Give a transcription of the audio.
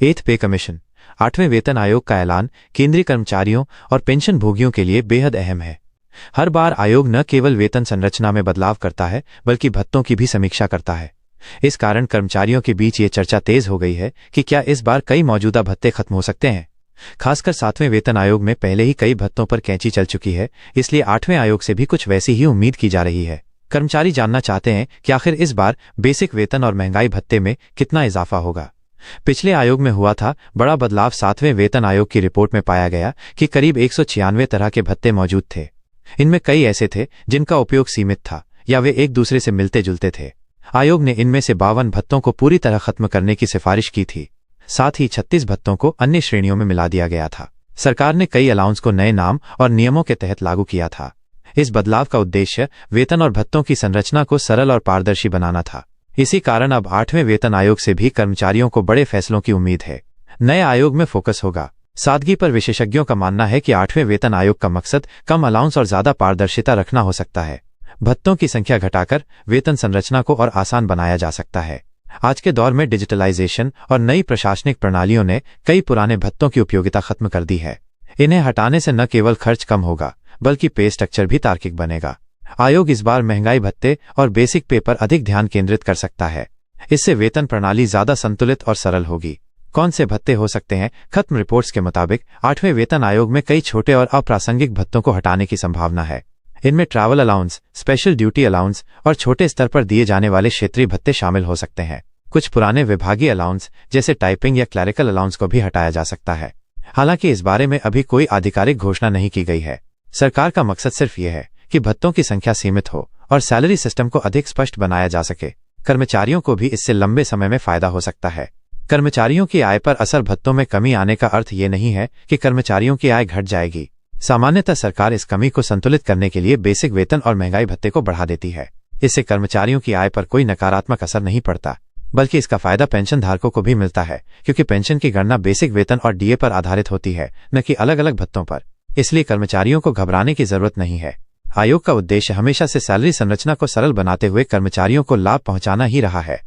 8th पे commission. 8वें वेतन आयोग का ऐलान केंद्रीय कर्मचारियों और पेंशन भोगियों के लिए बेहद अहम है। हर बार आयोग न केवल वेतन संरचना में बदलाव करता है बल्कि भत्तों की भी समीक्षा करता है। इस कारण कर्मचारियों के बीच ये चर्चा तेज हो गई है कि क्या इस बार कई मौजूदा भत्ते खत्म हो सकते हैं। खासकर 7वें वेतन आयोग में पहले ही कई भत्तों पर कैंची चल चुकी है, इसलिए 8वें आयोग से भी कुछ वैसी ही उम्मीद की जा रही है। कर्मचारी जानना चाहते हैं कि आखिर इस बार बेसिक वेतन और महंगाई भत्ते में कितना इजाफा होगा। पिछले आयोग में हुआ था बड़ा बदलाव। 7वें वेतन आयोग की रिपोर्ट में पाया गया कि करीब 196 तरह के भत्ते मौजूद थे। इनमें कई ऐसे थे जिनका उपयोग सीमित था या वे एक दूसरे से मिलते जुलते थे। आयोग ने इनमें से 52 भत्तों को पूरी तरह खत्म करने की सिफारिश की थी। साथ ही 36 भत्तों को अन्य श्रेणियों में मिला दिया गया था। सरकार ने कई अलाउंस को नए नाम और नियमों के तहत लागू किया था। इस बदलाव का उद्देश्य वेतन और भत्तों की संरचना को सरल और पारदर्शी बनाना था। इसी कारण अब 8वें वेतन आयोग से भी कर्मचारियों को बड़े फैसलों की उम्मीद है। नए आयोग में फोकस होगा सादगी पर। विशेषज्ञों का मानना है कि 8वें वेतन आयोग का मकसद कम अलाउंस और ज्यादा पारदर्शिता रखना हो सकता है। भत्तों की संख्या घटाकर वेतन संरचना को और आसान बनाया जा सकता है। आज के दौर में डिजिटलाइजेशन और नई प्रशासनिक प्रणालियों ने कई पुराने भत्तों की उपयोगिता खत्म कर दी है। इन्हें हटाने से न केवल खर्च कम होगा बल्कि पे स्ट्रक्चर भी तार्किक बनेगा। आयोग इस बार महंगाई भत्ते और बेसिक पे पर अधिक ध्यान केंद्रित कर सकता है। इससे वेतन प्रणाली ज्यादा संतुलित और सरल होगी। कौन से भत्ते हो सकते हैं खत्म? रिपोर्ट्स के मुताबिक 8वें वेतन आयोग में कई छोटे और अप्रासंगिक भत्तों को हटाने की संभावना है। इनमें travel allowance, special duty allowance और छोटे स्तर पर दिए जाने वाले क्षेत्रीय भत्ते शामिल हो सकते हैं। कुछ पुराने विभागीय अलाउंस जैसे टाइपिंग या क्लैरिकल अलाउंस को भी हटाया जा सकता है। हालांकि इस बारे में अभी कोई आधिकारिक घोषणा नहीं की गई है। सरकार का मकसद सिर्फ यह है कि भत्तों की संख्या सीमित हो और सैलरी सिस्टम को अधिक स्पष्ट बनाया जा सके। कर्मचारियों को भी इससे लंबे समय में फायदा हो सकता है। कर्मचारियों की आय पर असर। भत्तों में कमी आने का अर्थ ये नहीं है कि कर्मचारियों की आय घट जाएगी। सामान्यतः सरकार इस कमी को संतुलित करने के लिए बेसिक वेतन और महंगाई भत्ते को बढ़ा देती है। इससे कर्मचारियों की आय पर कोई नकारात्मक असर नहीं पड़ता, बल्कि इसका फायदा पेंशन धारकों को भी मिलता है, क्योंकि पेंशन की गणना बेसिक वेतन और डीए पर आधारित होती है, न कि अलग अलग भत्तों पर। इसलिए कर्मचारियों को घबराने की जरूरत नहीं है। आयोग का उद्देश्य हमेशा से सैलरी संरचना को सरल बनाते हुए कर्मचारियों को लाभ पहुंचाना ही रहा है।